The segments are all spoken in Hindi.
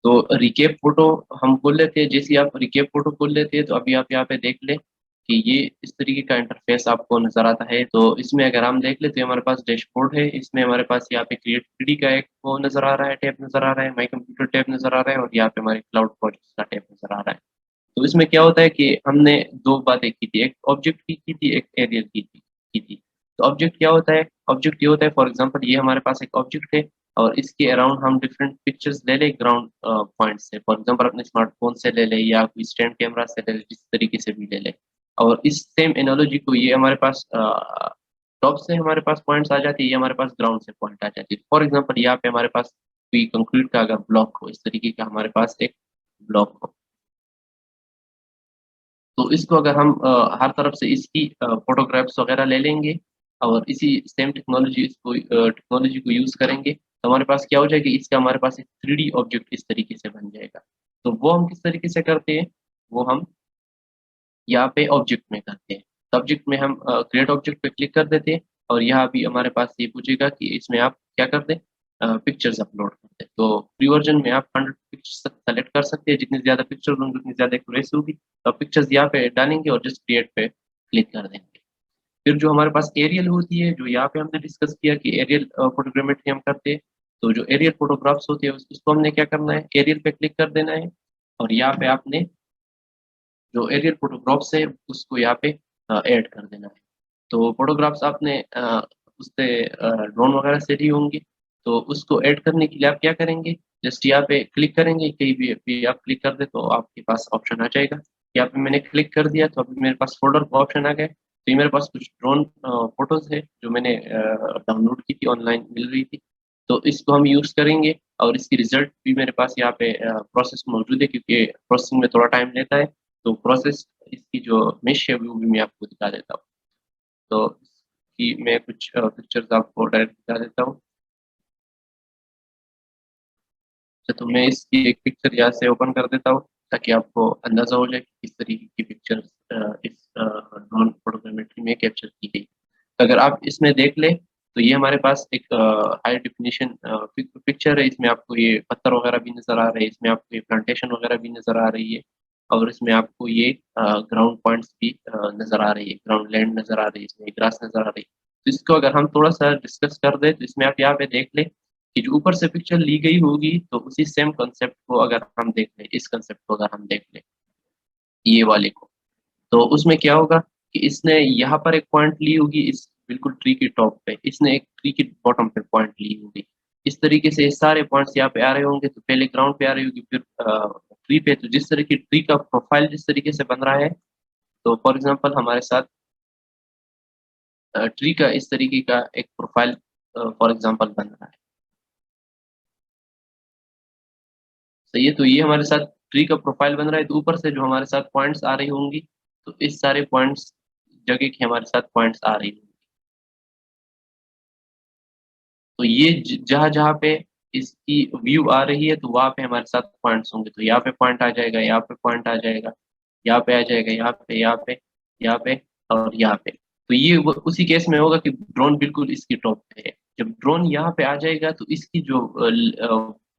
तो रिकेप फोटो हम खोल लेते हैं। जैसे ही आप रिकेप फोटो खोल लेते हैं तो अभी आप यहाँ पे देख लें कि ये इस तरीके का इंटरफेस आपको नजर आता है। तो इसमें अगर हम देख लेते हैं, हमारे पास डैशबोर्ड है, इसमें हमारे पास यहाँ पे क्रिएट 3D का एक वो नजर आ रहा है, टैब नजर आ रहा है, माई कंप्यूटर टैब नजर आ रहा है, और यहाँ पे हमारे क्लाउड प्रोजेक्ट का टैब नजर आ रहा है। तो इसमें क्या होता है कि हमने दो बातें की थी, एक ऑब्जेक्ट की थी, एक एरियल की थी। तो ऑब्जेक्ट क्या होता है? ऑब्जेक्ट ये होता है, फॉर एग्जांपल ये हमारे पास एक ऑब्जेक्ट है और इसके अराउंड हम डिफरेंट पिक्चर्स ले लें ग्राउंड पॉइंट से, फॉर एग्जांपल अपने स्मार्टफोन से ले लें या कोई स्टैंड कैमरा से ले लें, जिस तरीके से भी ले लें। और इस सेम एनालॉजी को ये हमारे पास टॉप से हमारे पास पॉइंट्स आ जाती है, ये हमारे पास ग्राउंड से पॉइंट आ जाती है। फॉर एग्जांपल यहाँ पे हमारे पास कोई कंक्रीट का अगर ब्लॉक हो, इस तरीके का हमारे पास एक ब्लॉक हो, तो इसको अगर हम हर तरफ से इसकी फोटोग्राफ्स वगैरह ले लेंगे और इसी सेम टेक्नोलॉजी को यूज करेंगे, तो हमारे पास क्या हो जाएगा, इसका हमारे पास एक 3D ऑब्जेक्ट इस तरीके से बन जाएगा। तो वो हम किस तरीके से करते हैं, वो हम यहाँ पे ऑब्जेक्ट में करते हैं। तो ऑब्जेक्ट में हम क्रिएट ऑब्जेक्ट पे क्लिक कर देते हैं और यहाँ भी हमारे पास ये पूछेगा कि इसमें आप क्या कर दें, पिक्चर्स अपलोड कर दें। तो फ्री वर्जन में आप 100 पिक्चर्स तक सेलेक्ट कर सकते हैं, जितनी ज्यादा पिक्चर होंगी उतनी ज्यादा एक्यूरेसी होगी। तो पिक्चर्स यहाँ पे डालेंगे और जस्ट क्रिएट पे क्लिक कर देंगे। फिर जो हमारे पास एरियल होती है, जो यहाँ पे हमने डिस्कस किया कि एरियल फोटोग्रामेट्री हम करते हैं, तो जो एरियल फोटोग्राफ्स होती है उसको हमने क्या करना है, एरियल पे क्लिक कर देना है और यहाँ पे आपने जो एरियल फोटोग्राफ्स है उसको यहाँ पे ऐड कर देना है। तो फोटोग्राफ्स आपने उससे ड्रोन वगैरह से ली होंगी, तो उसको ऐड करने के लिए आप क्या करेंगे, जस्ट यहाँ पे क्लिक करेंगे, कहीं भी आप क्लिक कर दे तो आपके पास ऑप्शन आ जाएगा। यहाँ पे मैंने क्लिक कर दिया तो अभी मेरे पास फोल्डर का ऑप्शन आ गया। तो ये मेरे पास कुछ ड्रोन फोटोज है जो मैंने डाउनलोड की थी, ऑनलाइन मिल रही थी। तो इसको हम यूज करेंगे और इसकी रिजल्ट भी मेरे पास यहाँ पे प्रोसेस मौजूद है, क्योंकि प्रोसेसिंग में थोड़ा टाइम लेता है। तो प्रोसेस इसकी जो मेश है वो भी मैं आपको दिखा देता हूँ। तो कि मैं कुछ पिक्चर्स आपको डायरेक्ट दिखा देता हूँ। तो मैं इसकी एक पिक्चर यहाँ से ओपन कर देता हूँ ताकि आपको अंदाजा हो जाए कि किस तरीके की पिक्चर्स इस ड्रोन फोटोग्रामेट्री में कैप्चर की गई। तो अगर आप इसमें देख ले तो ये हमारे पास एक हाई डेफिनेशन पिक्चर है। इसमें आपको ये पत्थर वगैरह भी नजर आ रहे हैं, इसमें आपको ये प्लांटेशन वगैरह भी नजर आ रही है, और इसमें आपको ये ग्राउंड पॉइंट्स भी नजर आ रही है, ग्राउंड लैंड नजर आ रही है, इसमें ग्रास नजर आ रही है। तो इसको अगर हम थोड़ा सा डिस्कस कर दे तो इसमें आप यहाँ पे देख ले कि जो ऊपर से पिक्चर ली गई होगी, तो उसी सेम कंसेप्ट को अगर हम देख ले, इस कंसेप्ट को अगर हम देख ले, ये वाले को, तो उसमें क्या होगा कि इसने यहाँ पर एक पॉइंट ली होगी, इस बिल्कुल ट्री के टॉप पे इसने एक ट्री के बॉटम पे पॉइंट ली होगी। इस तरीके से ये सारे पॉइंट्स यहाँ पे आ रहे होंगे, तो पहले ग्राउंड पे आ रही होगी, फिर ट्री पे। तो जिस तरह की ट्री का प्रोफाइल जिस तरीके से बन रहा है, तो फॉर एग्जांपल हमारे साथ ट्री का इस तरीके का एक प्रोफाइल फॉर एग्जांपल बन रहा है। सही है, तो ये हमारे साथ ट्री का प्रोफाइल बन रहा है। तो ऊपर से जो हमारे साथ पॉइंट्स आ रही होंगी, तो इस सारे पॉइंट्स जगह की हमारे साथ पॉइंट्स आ रही होंगी। तो ये जहां जहां पे इसकी व्यू आ रही है, तो वहां पे हमारे साथ पॉइंट्स होंगे। तो यहाँ पे पॉइंट आ जाएगा, यहाँ पे पॉइंट आ जाएगा, यहाँ पे आ जाएगा, यहाँ पे, यहाँ पे, यहाँ पे और यहाँ पे। तो ये उसी केस में होगा कि ड्रोन बिल्कुल इसकी टॉप पे है। जब ड्रोन यहाँ पे आ जाएगा तो इसकी जो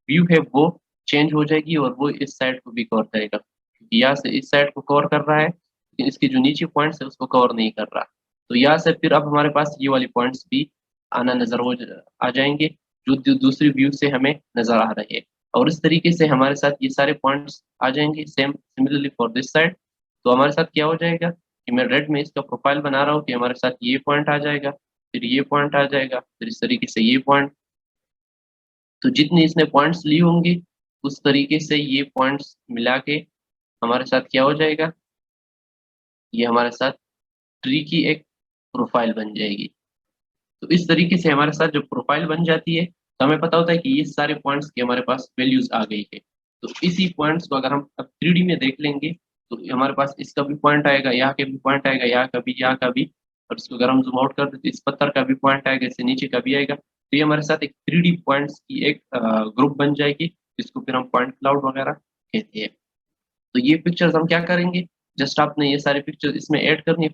व्यू है वो चेंज हो जाएगी और वो इस साइड को भी कवर करेगा, क्योंकि यहाँ से इस साइड को कवर कर रहा है लेकिन इसके जो नीचे पॉइंट्स है उसको कवर नहीं कर रहा। तो यहाँ से फिर अब हमारे पास ये वाली पॉइंट्स भी आना नजर हो आ जाएंगे, जो दूसरी व्यू से हमें नजर आ रहे हैं। और इस तरीके से हमारे साथ ये सारे पॉइंट्स आ जाएंगे same similarly for this side. तो हमारे साथ क्या हो जाएगा कि मैं रेड में इसका प्रोफाइल बना रहा हूँ कि हमारे साथ ये पॉइंट आ जाएगा, फिर ये पॉइंट आ जाएगा, फिर इस तरीके से ये पॉइंट। तो जितनी इसने पॉइंट्स ली होंगी उस तरीके से ये पॉइंट्स मिला के हमारे साथ क्या हो जाएगा, ये हमारे साथ ट्री की एक प्रोफाइल बन जाएगी। तो इस तरीके से हमारे साथ जो प्रोफाइल बन जाती है, तो हमें पता होता है कि ये सारे पॉइंट्स की हमारे पास वैल्यूज आ गई है। तो इसी पॉइंट्स को अगर हम अब 3D में देख लेंगे, तो हमारे पास इसका भी पॉइंट आएगा, यहाँ के भी पॉइंट आएगा, यहाँ का भी, यहाँ का भी। और इसको अगर हम जूम आउट कर दे तो इस पत्थर का भी पॉइंट आएगा, इससे नीचे का भी आएगा। तो ये हमारे साथ एक 3D पॉइंट्स की एक ग्रुप बन जाएगी, जिसको फिर हम पॉइंट क्लाउड वगैरह कहते हैं। तो ये पिक्चर्स हम क्या करेंगे, जस्ट आपने ये सारे पिक्चर्स इसमें ऐड करनी है।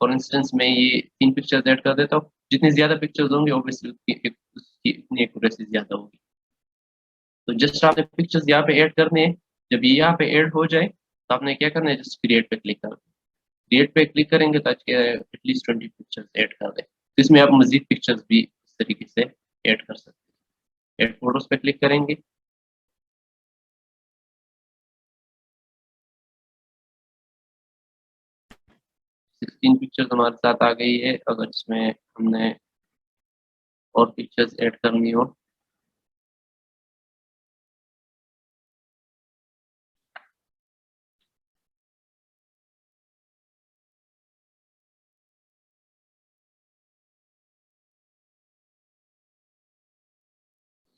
फॉर इंस्टेंस मैं ये 3 पिक्चर्स ऐड कर देता हूँ। जितनी ज्यादा पिक्चर्स होंगे ऑब्वियसली उसकी उतनी एक्यूरेसी ज्यादा होगी। तो जस्ट आपने पिक्चर्स यहाँ पे ऐड करने हैं। जब ये यहाँ पे ऐड हो जाए तो आपने क्या करना है, जस्ट क्रिएट पे क्लिक करना है। क्रिएट पे क्लिक करेंगे तो एटलीस्ट 20 पिक्चर्स ऐड कर दें। तो इसमें आप मजीद पिक्चर्स भी इस तरीके से ऐड कर सकते हैं। ऐड फोटोज पे क्लिक करेंगे। 16 पिक्चर्स हमारे साथ आ गई है। अगर इसमें हमने और पिक्चर्स ऐड करनी हो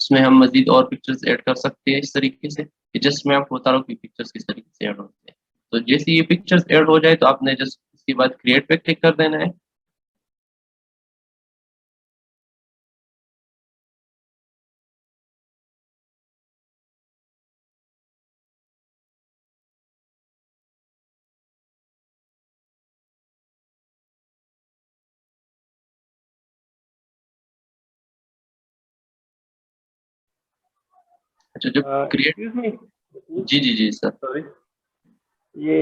इसमें हम मजीद और पिक्चर्स ऐड कर सकते हैं इस तरीके से। जस्ट मैं आपको बता रहा हूँ कि पिक्चर्स किस तरीके से ऐड होते हैं। तो जैसे ये पिक्चर्स ऐड हो जाए तो आपने जस्ट इसके बाद क्रिएट पे क्लिक कर देना है। अच्छा, जो क्रिएट, एक्सक्यूज मी। जी जी जी सर। सॉरी, ये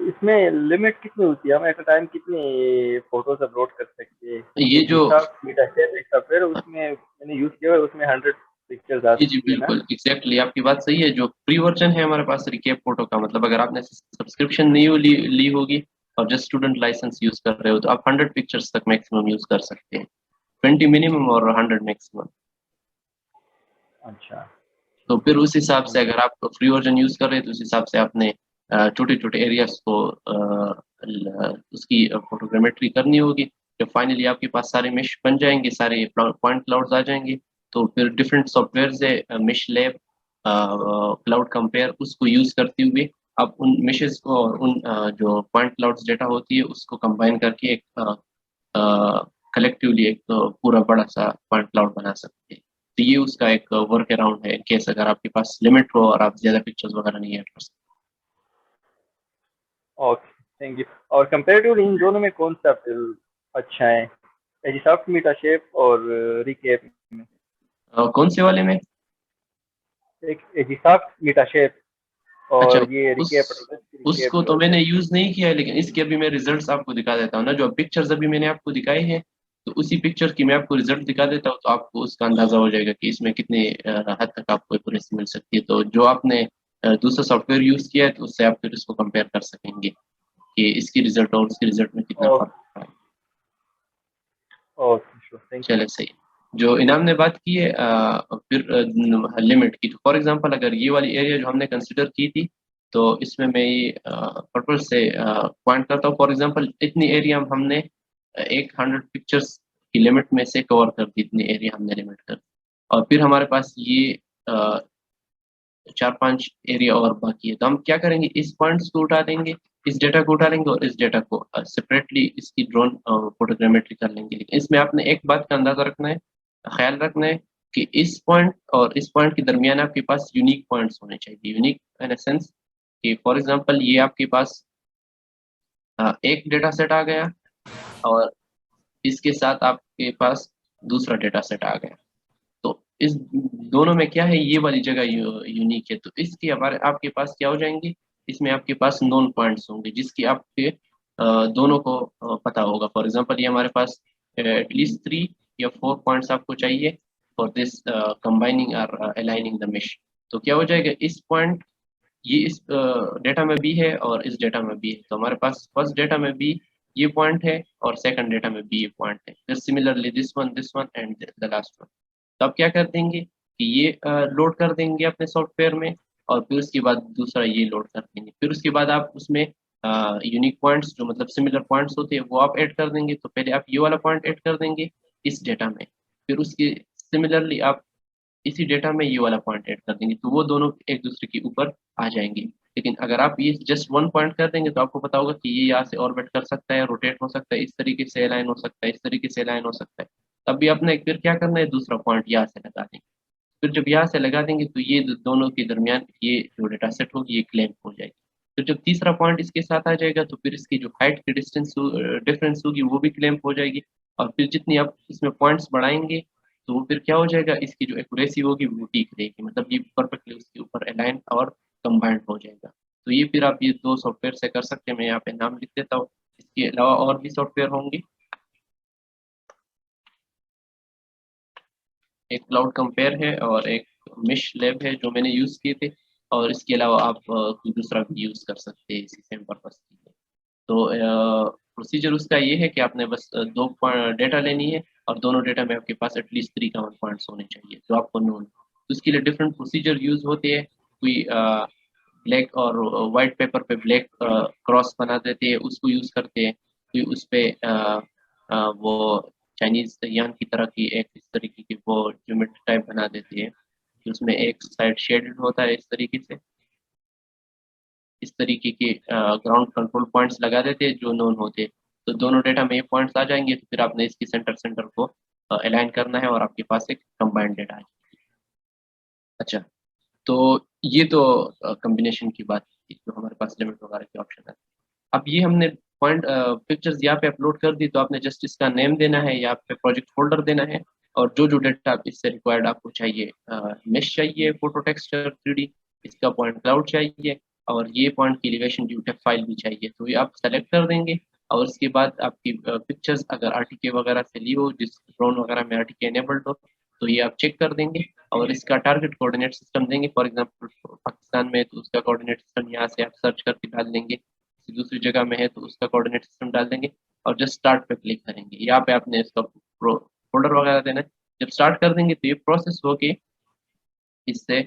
इसमें लिमिट कितनी होती है? हम एट अ टाइम कितनी फोटोज अपलोड कर सकते हैं? ये एक जो, जीसाफ्ट मेटाशेयर एक सॉफ्टवेयर, उसमें मैंने यूज किया है, उसमें 100 पिक्चर्स आ जी जी सकती है ना? बिल्कुल एग्जैक्टली आपकी बात सही है। जो फ्री वर्जन है हमारे पास रिकेप फोटो का, मतलब अगर आपने सब्सक्रिप्शन नहीं ली होगी और जस्ट स्टूडेंट लाइसेंस यूज कर रहे हो तो आप 100 पिक्चर्स तक मैक्सिमम यूज कर सकते हैं। 20 मिनिमम और 100 मैक्सिमम। अच्छा, तो फिर उस हिसाब से समझा। अगर आप फ्री वर्जन यूज कर रहे हैं तो उस हिसाब से आपने छोटे छोटे एरियाज को उसकी फोटोग्रामेट्री करनी होगी। जब फाइनली आपके पास सारे मेश बन जाएंगे, सारे पॉइंट क्लाउड्स आ जाएंगे, तो फिर डिफरेंट सॉफ्टवेयर है, मेश लैब, क्लाउड कंपेयर, उसको यूज करते हुए आप उन मेशेस को और उन जो पॉइंट क्लाउड्स डेटा होती है उसको कंबाइन करके एक कलेक्टिवली एक पूरा बड़ा सा पॉइंट क्लाउड बना सकते हैं। तो ये उसका एक वर्क अराउंड है, केस अगर आपके पास लिमिट हो और आप ज्यादा पिक्चर्स वगैरह नहीं ऐड कर सकते। Okay, thank you. और कंपेरेटिवली इन दोनों में कौन सा फिर अच्छा है? एजिसॉफ्ट मेटाशेप और रिकेप में? कौन से वाले में? एक एजिसॉफ्ट मेटाशेप अच्छा, और ये उस रिकेप उसको रिकेप जो तो होता मैंने है। यूज नहीं किया है, लेकिन इसके अभी मैं रिजल्ट्स आपको दिखा देता हूँ ना। जो पिक्चर्स अभी मैंने आपको दिखाए हैं, तो उसी पिक्चर की मैं आपको रिजल्ट दिखा देता हूँ, तो आपको उसका अंदाजा हो जाएगा कि इसमें कितने हद तक आपको एक्यूरेसी मिल सकती है। तो जो आपने दूसरा सॉफ्टवेयर यूज किया है तो उससे आप फिर इसको कंपेयर कर सकेंगे कि इसकी रिजल्ट और उसके रिजल्ट में कितना ओके, फर्क है। Okay, sure, thank you. चले सही। जो इनाम ने बात की है फिर लिमिट की, तो फॉर एग्जांपल अगर ये वाली एरिया जो हमने कंसिडर की थी, तो इसमें मैं ये पर्पल से पॉइंट करता हूँ। फॉर एग्जांपल इतनी एरिया हमने एक 100 पिक्चर्स की लिमिट में से कवर कर दी, इतनी एरिया हमने लिमिट कर दी। और फिर हमारे पास ये अ, 4-5 एरिया और बाकी है, तो हम क्या करेंगे, इस पॉइंट्स को उठा देंगे, इस डेटा को उठा लेंगे और इस डेटा को सेपरेटली इसकी ड्रोन फोटोग्रामेट्री कर लेंगे। लेकिन इसमें आपने एक बात का अंदाजा रखना है, ख्याल रखना है कि इस पॉइंट और इस पॉइंट के दरमियान आपके पास यूनिक पॉइंट्स होने चाहिए। यूनिक इन सेंस कि फॉर एग्जांपल ये आपके पास एक डेटा सेट आ गया और इसके साथ आपके पास दूसरा डेटा सेट आ गया, तो इस दोनों में क्या है, ये वाली जगह यूनिक है, तो इसके हमारे आपके पास क्या हो जाएंगे, इसमें आपके पास नोन पॉइंट्स होंगे जिसकी आपके दोनों को पता होगा। फॉर एग्जांपल ये हमारे पास एटलीस्ट 3 या 4 पॉइंट्स आपको चाहिए फॉर दिस कंबाइनिंग और अलाइनिंग द मेश। तो क्या हो जाएगा, इस पॉइंट ये इस डेटा में भी है और इस डेटा में भी है, तो हमारे पास फर्स्ट डेटा में भी ये पॉइंट है और सेकंड डेटा में भी ये पॉइंट है। फिर similarly this one and the last one. तो आप क्या कर देंगे कि ये लोड कर देंगे अपने सॉफ्टवेयर में, और फिर उसके बाद दूसरा ये लोड कर देंगे। फिर उसके बाद आप उसमें यूनिक पॉइंट्स जो मतलब सिमिलर पॉइंट्स होते हैं वो आप ऐड कर देंगे। तो पहले आप ये वाला पॉइंट ऐड कर देंगे इस डेटा में, फिर उसके सिमिलरली आप इसी डेटा में ये वाला पॉइंट ऐड कर देंगे, तो वो दोनों एक दूसरे के ऊपर आ जाएंगे। लेकिन अगर आप ये जस्ट वन पॉइंट कर देंगे तो आपको पता होगा कि ये यहाँ से ऑर्बिट कर सकता है, रोटेट हो सकता है, इस तरीके से अलाइन हो सकता है, इस तरीके से अलाइन हो सकता है। तब भी अपने फिर क्या करना है, दूसरा पॉइंट यहाँ से लगा देंगे। फिर जब यहाँ से लगा देंगे तो ये दोनों के दरमियान ये जो डेटा सेट होगी ये क्लैंप हो जाएगी। तो जब तीसरा पॉइंट इसके साथ आ जाएगा तो फिर इसकी जो हाइट की डिस्टेंस डिफरेंस होगी वो भी क्लैंप हो जाएगी। और फिर जितनी आप इसमें पॉइंट्स बढ़ाएंगे तो फिर क्या हो जाएगा, इसकी जो एक्यूरेसी होगी वो ठीक रहेगी, मतलब ये परफेक्टली उसके ऊपर अलाइन और कंबाइंड हो जाएगा। तो ये फिर आप ये दो सॉफ्टवेयर से कर सकते हैं, मैं यहाँ पे नाम लिख देता हूँ। इसके अलावा और भी सॉफ्टवेयर होंगे, एक क्लाउड कंपेयर है और एक मिश लैब है जो मैंने यूज़ किए थे, और इसके अलावा आप कोई दूसरा भी यूज़ कर सकते हैं इसी सेम पर्पज के लिए। तो प्रोसीजर उसका ये है कि आपने बस दो डेटा लेनी है, और दोनों डेटा में आपके पास एटलीस्ट 3 कॉमन पॉइंट्स होने चाहिए जो आपको नोन। तो उसके लिए डिफरेंट प्रोसीजर यूज होते हैं। कोई ब्लैक और वाइट पेपर पे ब्लैक क्रॉस बना देते हैं, उसको यूज करते हैं। कोई उस पे वो चाइनीज यान की तरह की एक इस तरीके की वो ज्योमेट्री टाइप बना देती है, कि उसमें एक साइड शेडेड होता है इस तरीके से। इस तरीके के ग्राउंड कंट्रोल पॉइंट्स लगा देते हैं जो नोन होते हैं। तो दोनों डेटा में ये पॉइंट्स आ जाएंगे, तो फिर आपने इसकी सेंटर सेंटर को अलाइन करना है और आपके पास एक कंबाइंड डेटा है। अच्छा, तो ये तो कॉम्बिनेशन की बात थी, जो हमारे पास लिमिट वगैरह के ऑप्शन है। अब ये हमने पॉइंट पिक्चर्स यहाँ पे अपलोड कर दी, तो आपने जस्ट इसका नेम देना है, यहाँ पे प्रोजेक्ट फोल्डर देना है, और जो जो डेटा आप इससे रिक्वायर्ड आपको चाहिए, मेश चाहिए, फोटो टेक्सचर 3D, इसका पॉइंट क्लाउड चाहिए, और ये पॉइंट की एलिवेशन ड्यू फाइल भी चाहिए, तो ये आप सेलेक्ट कर देंगे। और उसके बाद आपकी पिक्चर्स अगर आरटीके वगैरह से ली हो, जिस ड्रोन वगैरह में आरटीके एनेबल्ड हो, तो ये आप चेक कर देंगे, और इसका टारगेट कोऑर्डिनेट सिस्टम देंगे। फॉर एग्जांपल पाकिस्तान में है तो उसका कोऑर्डिनेट सिस्टम यहाँ से आप सर्च करके डाल देंगे, किसी दूसरी जगह में है तो उसका कोऑर्डिनेट सिस्टम डाल देंगे, और जस्ट स्टार्ट पे क्लिक करेंगे। यहाँ पे आपने इसका फोल्डर वगैरह देना है। जब स्टार्ट कर देंगे तो ये प्रोसेस होके इससे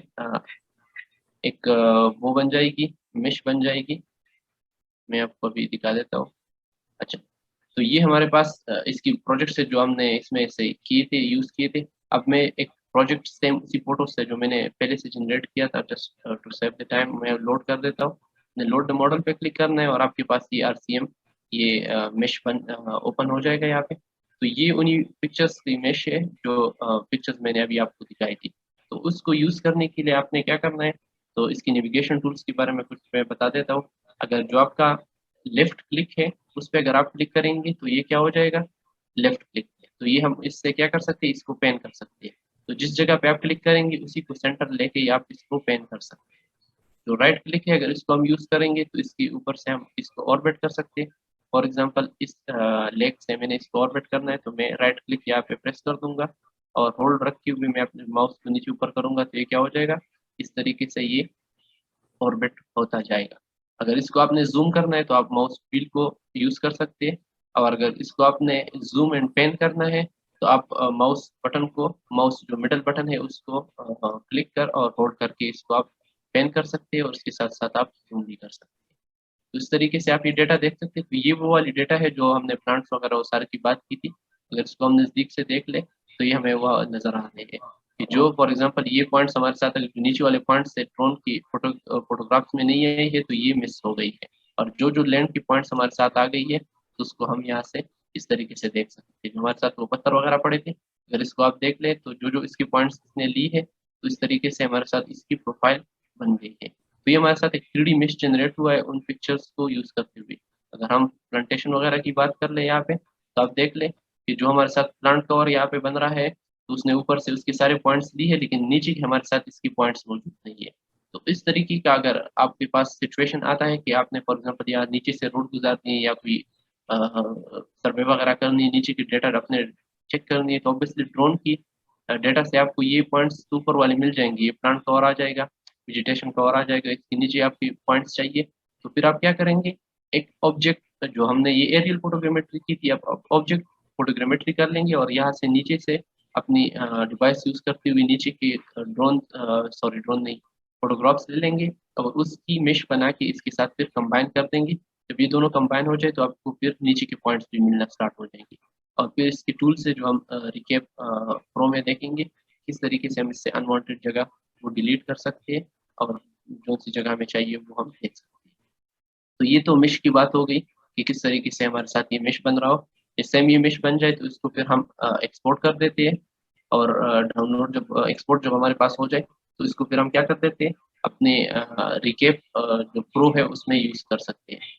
एक वो बन जाएगी, मेश बन जाएगी। मैं आपको अभी दिखा देता हूँ। अच्छा, तो ये हमारे पास इसकी प्रोजेक्ट से जो हमने इसमें से किए थे, यूज किए थे। अब मैं एक प्रोजेक्ट सेम उसी फोटो से जो मैंने पहले से जनरेट किया था, just to save the time मैं लोड कर देता हूँ। लोड द मॉडल पे क्लिक करना है, और आपके पास ये आरसीएम, ये मेश बन ओपन हो जाएगा यहाँ पे। तो ये उन्हीं पिक्चर्स की मेश है जो पिक्चर्स मैंने अभी आपको दिखाई थी। तो उसको यूज करने के लिए आपने क्या करना है, तो इसकी नेविगेशन टूल्स के बारे में कुछ मैं बता देता हूँ। अगर जो आपका लेफ्ट क्लिक है, उस पर अगर आप क्लिक करेंगे तो ये क्या हो जाएगा, लेफ्ट क्लिक। तो ये हम इससे क्या कर सकते हैं, इसको पेन कर सकते हैं। तो जिस जगह पे आप क्लिक करेंगे उसी को सेंटर लेके आप इसको पेन कर सकते हैं। जो राइट क्लिक है, अगर इसको हम यूज करेंगे तो इसके ऊपर से हम इसको ऑर्बिट कर सकते हैं। फॉर एग्जांपल इस लेग से मैंने इसको ऑर्बिट करना है, तो मैं राइट क्लिक यहाँ पे प्रेस कर दूंगा, और होल्ड रखते हुए मैं अपने माउस को नीचे ऊपर करूंगा, तो ये क्या हो जाएगा, इस तरीके से ये ऑर्बिट होता जाएगा। अगर इसको आपने जूम करना है तो आप माउस व्हील को यूज कर सकते हैं, और अगर इसको आपने जूम एंड पेन करना है तो आप माउस बटन को, माउस जो मिडल बटन है उसको क्लिक कर और होल्ड करके इसको आप पेन कर सकते हैं, और उसके साथ साथ आप जूम भी कर सकते हैं। तो इस तरीके से आप ये डेटा देख सकते हैं। तो ये वो वाली डेटा है जो हमने प्लांट्स वगैरह वो सारे की बात की थी। अगर इसको हम नज़दीक से देख ले तो ये हमें वह नजर आ रहे हैं कि जो फॉर एग्जांपल ये पॉइंट्स हमारे साथ, अगर जो नीचे वाले पॉइंट्स से ड्रोन की फोटोग्राफ्स में नहीं आई है तो ये मिस हो गई है, और जो जो लैंड की पॉइंट्स हमारे साथ आ गई है तो उसको हम यहाँ से इस तरीके से देख सकते हैं। जो हमारे साथ वो पत्थर वगैरह पड़े थे, अगर इसको आप देख ले तो जो जो इसकी पॉइंट्स इसने ली है, तो इस तरीके से हमारे साथ इसकी प्रोफाइल बन गई है। तो ये हमारे साथ एक 3D मेश जनरेट हुआ है उन पिक्चर्स को यूज करते हुए। अगर हम प्लांटेशन वगैरह की बात कर ले यहाँ पे, तो आप देख ले कि जो हमारे साथ प्लांट कवर यहाँ पे बन रहा है, तो उसने ऊपर से उसके सारे पॉइंट्स ली है, लेकिन नीचे के हमारे साथ इसकी पॉइंट्स मौजूद नहीं है। तो इस तरीके का अगर आपके पास सिचुएशन आता है कि आपने फॉर एग्जाम्पल यहाँ नीचे से रोड गुजारनी है, या कोई सर्वे वगैरह करनी है, नीचे की डेटा अपने चेक करनी है, तो ऑब्वियसली ड्रोन की डेटा से आपको ये पॉइंट्स ऊपर वाले मिल जाएंगे, ये प्लांट कवर आ जाएगा, वेजिटेशन कवर आ जाएगा, इसके नीचे आपकी पॉइंट्स चाहिए। तो फिर आप क्या करेंगे, एक ऑब्जेक्ट जो हमने ये एरियल फोटोग्रामेट्री की थी, आप ऑब्जेक्ट फोटोग्रामेट्री कर लेंगे, और यहाँ से नीचे से अपनी डिवाइस यूज करते हुए नीचे के ड्रोन, सॉरी ड्रोन नहीं, फोटोग्राफ्स ले लेंगे, और उसकी मेश बना के इसके साथ फिर कंबाइन कर देंगे। जब ये दोनों कंबाइन हो जाए तो आपको फिर नीचे के पॉइंट्स भी मिलना स्टार्ट हो जाएंगे। और फिर इसके टूल से जो हम रिकेप प्रो में देखेंगे किस तरीके से हम इससे अनवांटेड जगह वो डिलीट कर सकते हैं, और जो सी जगह में चाहिए वो हम देख सकते हैं। तो ये तो मेश की बात हो गई कि किस तरीके से हमारे साथ ये मेश बन रहा हो। इससे हम ये मेश बन जाए तो इसको फिर हम एक्सपोर्ट कर देते हैं, और डाउनलोड जब एक्सपोर्ट जब हमारे पास हो जाए तो इसको फिर हम क्या कर देते हैं, अपने रिकेप जो प्रो है उसमें यूज कर सकते हैं।